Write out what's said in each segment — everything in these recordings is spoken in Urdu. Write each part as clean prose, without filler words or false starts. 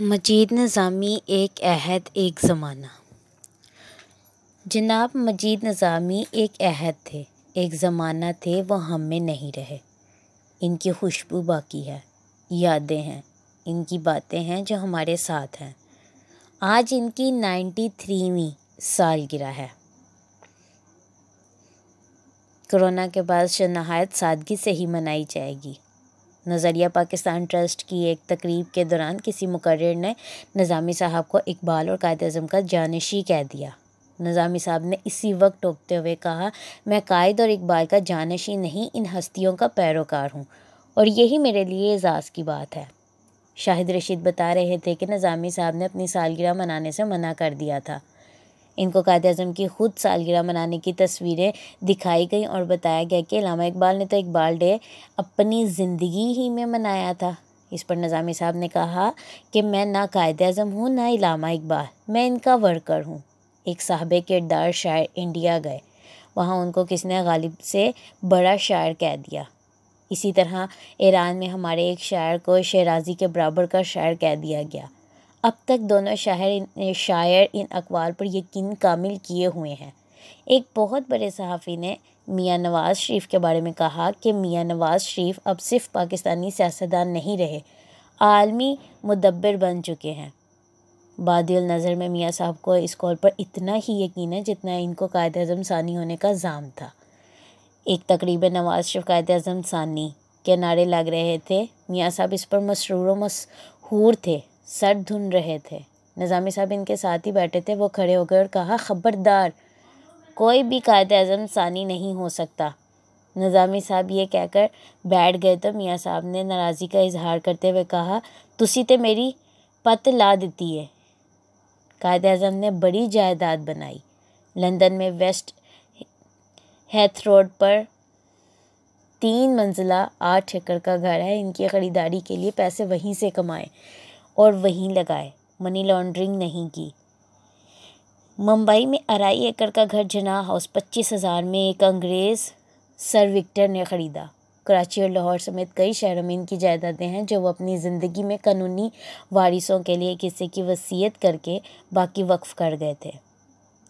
مجید نظامی ایک عہد ایک زمانہ۔ جناب مجید نظامی ایک عہد تھے، ایک زمانہ تھے، وہ ہم میں نہیں رہے۔ ان کی خوشبو باقی ہے، یادیں ہیں، ان کی باتیں ہیں جو ہمارے ساتھ ہیں۔ آج ان کی 93ویں سالگرہ ہے۔ کورونا کے بعد نہایت سادگی سے ہی منائی جائے گی۔ نظریہ پاکستان ٹرسٹ کی ایک تقریب کے دوران کسی مقرر نے نظامی صاحب کو اقبال اور قائد اعظم کا جانشین کہہ دیا۔ نظامی صاحب نے اسی وقت ٹوکتے ہوئے کہا، میں قائد اور اقبال کا جانشین نہیں، ان ہستیوں کا پیروکار ہوں، اور یہی میرے لیے اعزاز کی بات ہے۔ شاہد رشید بتا رہے تھے کہ نظامی صاحب نے اپنی سالگرہ منانے سے منع کر دیا تھا۔ ان کو قائد اعظم کی خود سالگرہ منانے کی تصویریں دکھائی گئیں اور بتایا گیا کہ علامہ اقبال نے تو اقبال ڈے اپنی زندگی ہی میں منایا تھا۔ اس پر نظامی صاحب نے کہا کہ میں نہ قائد اعظم ہوں نہ علامہ اقبال، میں ان کا ورکر ہوں۔ ایک صاحب کردار شاعر انڈیا گئے، وہاں ان کو کس نے غالب سے بڑا شاعر کہہ دیا۔ اسی طرح ایران میں ہمارے ایک شاعر کو شیرازی کے برابر کا شاعر کہہ دیا گیا۔ اب تک دونوں شاعر ان اقوال پر یقین کامل کیے ہوئے ہیں۔ ایک بہت بڑے صحافی نے میاں نواز شریف کے بارے میں کہا کہ میاں نواز شریف اب صرف پاکستانی سیاستدان نہیں رہے، عالمی مدبر بن چکے ہیں۔ بادی النظر میں میاں صاحب کو اس قول پر اتنا ہی یقین ہے جتنا ان کو قائد اعظم ثانی ہونے کا زعم تھا۔ ایک تقریب نواز شریف قائد اعظم ثانی کے نعرے لگ رہے تھے، میاں صاحب اس پر مسرور و مسحور تھے، سر دھن رہے تھے۔ نظامی صاحب ان کے ساتھ ہی بیٹھے تھے، وہ کھڑے ہو گئے اور کہا، خبردار، کوئی بھی قائد اعظم ثانی نہیں ہو سکتا۔ نظامی صاحب یہ کہہ کر بیٹھ گئے تو میاں صاحب نے ناراضی کا اظہار کرتے ہوئے کہا، تسی تے میری پت لا دیتی ہے۔ قائد اعظم نے بڑی جائیداد بنائی۔ لندن میں ویسٹ ہیتھ روڈ پر 3 منزلہ 8 ایکڑ کا گھر ہے۔ ان کی خریداری کے لیے پیسے وہیں سے کمائے اور وہیں لگائے، منی لانڈرنگ نہیں کی۔ ممبئی میں 2.5 ایکڑ کا گھر جناح ہاؤس 25,000 میں ایک انگریز سر وکٹر نے خریدا۔ کراچی اور لاہور سمیت کئی شہروں میں ان کی جائیدادیں ہیں جو وہ اپنی زندگی میں قانونی وارثوں کے لیے ایک حصے کی وصیت کر کے باقی وقف کر گئے تھے۔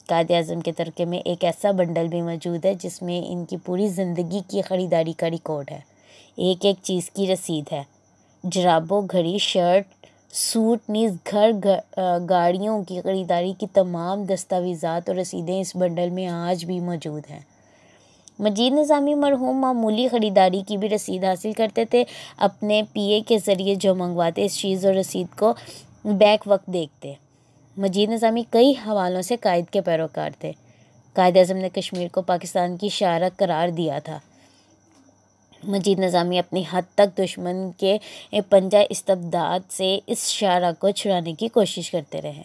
قائد اعظم کے ترکے میں ایک ایسا بنڈل بھی موجود ہے جس میں ان کی پوری زندگی کی خریداری کا ریکارڈ ہے، ایک ایک چیز کی رسید ہے، جرابوں، گھڑی، شرٹ، سوٹ، نیز گھر گاڑیوں کی خریداری کی تمام دستاویزات اور رسیدیں اس بنڈل میں آج بھی موجود ہیں۔ مجید نظامی مرحوم معمولی خریداری کی بھی رسید حاصل کرتے تھے، اپنے پی اے کے ذریعے جو منگواتے اس چیز اور رسید کو بیک وقت دیکھتے۔ مجید نظامی کئی حوالوں سے قائد کے پیروکار تھے۔ قائد اعظم نے کشمیر کو پاکستان کی شاہراہ قرار دیا تھا۔ مجید نظامی اپنی حد تک دشمن کے پنجہ استبداد سے اس شاہراہ کو چھڑانے کی کوشش کرتے رہے۔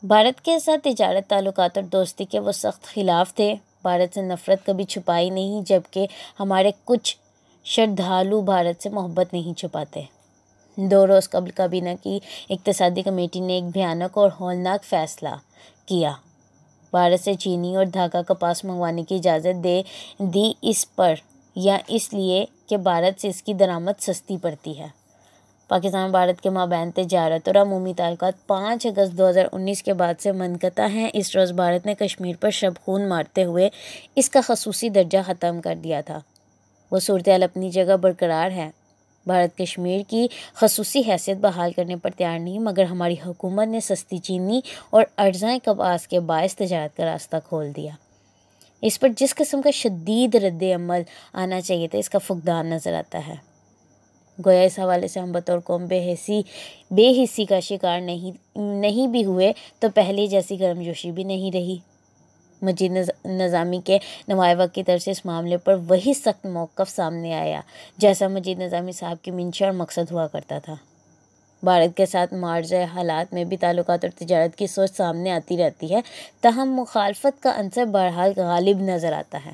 بھارت کے ساتھ تجارت تعلقات اور دوستی کے وہ سخت خلاف تھے۔ بھارت سے نفرت کبھی چھپائی نہیں، جبکہ ہمارے کچھ شردھالو بھارت سے محبت نہیں چھپاتے۔ 2 روز قبل کابینہ کی اقتصادی کمیٹی نے ایک بھیانک اور ہولناک فیصلہ کیا، بھارت سے چینی اور دھاگا کپاس منگوانے کی اجازت دے دی، اس پر یا اس لیے کہ بھارت سے اس کی درآمد سستی پڑتی ہے۔ پاکستان اور بھارت کے مابین تجارت اور عمومی تعلقات 5 اگست 2019 کے بعد سے منقطع ہیں۔ اس روز بھارت نے کشمیر پر شب خون مارتے ہوئے اس کا خصوصی درجہ ختم کر دیا تھا۔ وہ صورتحال اپنی جگہ برقرار ہے۔ بھارت کشمیر کی خصوصی حیثیت بحال کرنے پر تیار نہیں، مگر ہماری حکومت نے سستی چینی اور ارزاں کپاس کے باعث تجارت کا راستہ کھول دیا۔ اس پر جس قسم کا شدید رد عمل آنا چاہیے تھا، اس کا فقدان نظر آتا ہے۔ گویا اس حوالے سے ہم بطور قوم بے حسی کا شکار نہیں بھی ہوئے تو پہلے جیسی گرمجوشی بھی نہیں رہی۔ مجید نظامی کے نمایاں وقت کی طرف سے اس معاملے پر وہی سخت موقف سامنے آیا جیسا مجید نظامی صاحب کی منشا اور مقصد ہوا کرتا تھا۔ بھارت کے ساتھ معارضہ حالات میں بھی تعلقات اور تجارت کی سوچ سامنے آتی رہتی ہے، تاہم مخالفت کا عنصر بہرحال غالب نظر آتا ہے۔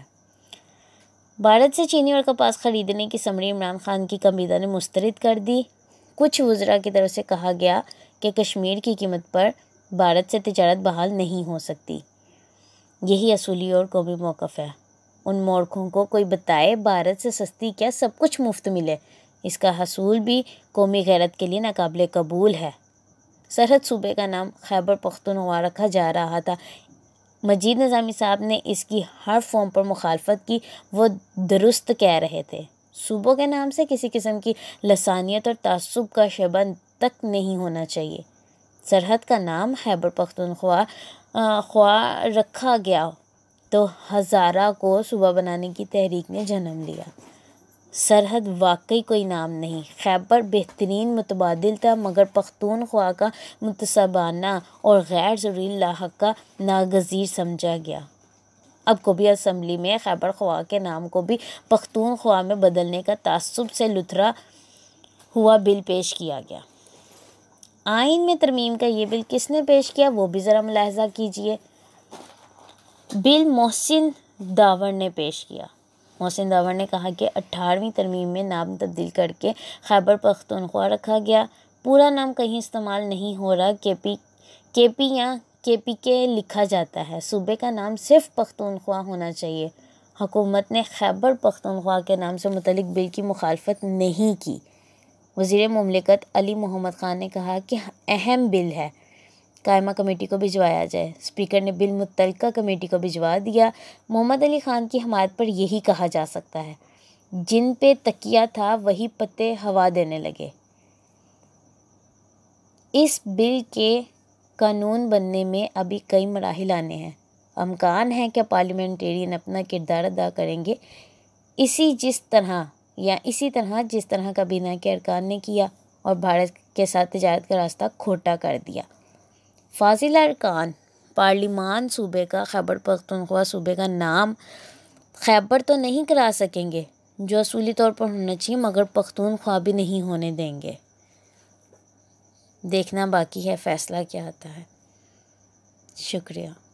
بھارت سے چینی اور کپاس خریدنے کی سمری عمران خان کی کابینہ نے مسترد کر دی۔ کچھ وزراء کی طرف سے کہا گیا کہ کشمیر کی قیمت پر بھارت سے تجارت بحال نہیں ہو سکتی۔ یہی اصولی اور قومی موقف ہے۔ ان مورخوں کو کوئی بتائے بھارت سے سستی کیا سب کچھ مفت ملے، اس کا حصول بھی قومی غیرت کے لیے ناقابل قبول ہے۔ سرحد صوبے کا نام خیبر پختونخوا رکھا جا رہا تھا۔ مجید نظامی صاحب نے اس کی ہر فارم پر مخالفت کی، وہ درست کہہ رہے تھے۔ صوبوں کے نام سے کسی قسم کی لسانیت اور تعصب کا شبہ تک نہیں ہونا چاہیے۔ سرحد کا نام خیبر پختونخوا رکھا گیا تو ہزارہ کو صوبہ بنانے کی تحریک نے جنم لیا۔ سرحد واقعی کوئی نام نہیں، خیبر بہترین متبادل تھا، مگر پختونخوا کا متصابانہ اور غیر ضروری لاحق کا ناگزیر سمجھا گیا۔ اب قومی اسمبلی میں خیبر خواہ کے نام کو بھی پختونخوا میں بدلنے کا تعصب سے لتھڑا ہوا بل پیش کیا گیا۔ آئین میں ترمیم کا یہ بل کس نے پیش کیا، وہ بھی ذرا ملاحظہ کیجئے۔ بل محسن داور نے پیش کیا۔ محسن داور نے کہا کہ 18ویں ترمیم میں نام تبدیل کر کے خیبر پختونخوا رکھا گیا۔ پورا نام کہیں استعمال نہیں ہو رہا، کے پی یا کے پی کے لکھا جاتا ہے۔ صوبے کا نام صرف پختونخوا ہونا چاہیے۔ حکومت نے خیبر پختونخوا کے نام سے متعلق بل کی مخالفت نہیں کی۔ وزیر مملکت علی محمد خان نے کہا کہ اہم بل ہے، قائمہ کمیٹی کو بھجوایا جائے۔ اسپیکر نے بل متعلقہ کمیٹی کو بھجوا دیا۔ محمد علی خان کی حمایت پر یہی کہا جا سکتا ہے، جن پہ تکیہ تھا وہی پتے ہوا دینے لگے۔ اس بل کے قانون بننے میں ابھی کئی مراحل آنے ہیں۔ امکان ہے کہ پارلیمنٹرین اپنا کردار ادا کریں گے، اسی طرح جس طرح کابینہ کے ارکان نے کیا اور بھارت کے ساتھ تجارت کا راستہ کھوٹا کر دیا۔ فاضل ارکان پارلیمان صوبے کا خیبر پختونخوا صوبے کا نام خیبر تو نہیں کرا سکیں گے، جو اصولی طور پر ہونا چاہیے، مگر پختونخوا بھی نہیں ہونے دیں گے۔ دیکھنا باقی ہے فیصلہ کیا آتا ہے۔ شکریہ۔